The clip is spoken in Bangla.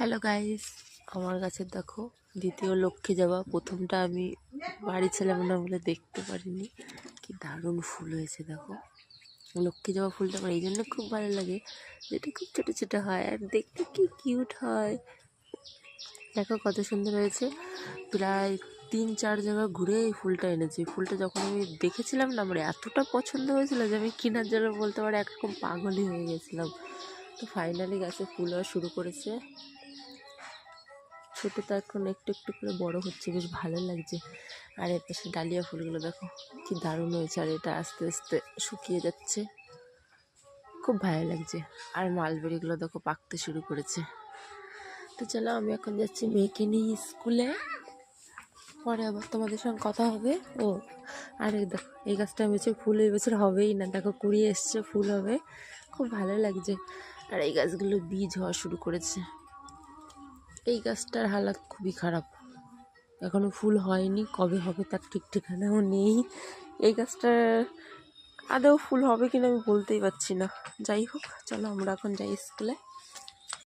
হ্যালো গাইস, আমার গাছের দেখো দ্বিতীয় লক্ষ্মী জবা। প্রথমটা আমি বাড়ি ছিলাম না বলে দেখতে পারিনি। কি দারুণ ফুল হয়েছে দেখো। লক্ষ্মী জবা ফুলটা আমার এই জন্য খুব ভালো লাগে, যেটা খুব ছোটো ছোটো হয় আর দেখতে কি কিউট হয়। দেখো কত সুন্দর হয়েছে। প্রায় 3-4 জায়গা ঘুরে এই ফুলটা এনেছি। ফুলটা যখন আমি দেখেছিলাম না, আমার এতটা পছন্দ হয়েছিল যে আমি কেনার জন্য বলতে পারো একরকম পাগলই হয়ে গেছিলাম। তো ফাইনালি গাছে ফুল হওয়া শুরু করেছে। ছোটোটা এখন একটু একটু করে বড় হচ্ছে, বেশ ভালো লাগছে। আর এর পাশে ডালিয়া ফুলগুলো দেখো কি দারুণ হয়েছে, আর এটা আস্তে আস্তে শুকিয়ে যাচ্ছে, খুব ভালো লাগছে। আর মালবেরিগুলো দেখো পাকতে শুরু করেছে। তো চলো, আমি এখন যাচ্ছি মেয়েকে নিয়ে স্কুলে, পরে আবার তোমাদের সঙ্গে কথা হবে। ও আর এই দেখো, এই গাছটা হয়েছে ফুল এই বছর হবেই না, দেখো কুড়িয়ে এসছে, ফুল হবে, খুব ভালো লাগছে। আর এই গাছগুলো বীজ হওয়া শুরু করেছে। এই গাছটার হালাত খুবই খারাপ, এখনো ফুল হয়নি, কবে হবে তার ঠিক ঠিকানাও নেই। এই গাছটার আদৌ ফুল হবে কিনা আমি বলতেই পারছি না। যাই হোক, চলো আমরা এখন যাই স্কুলে।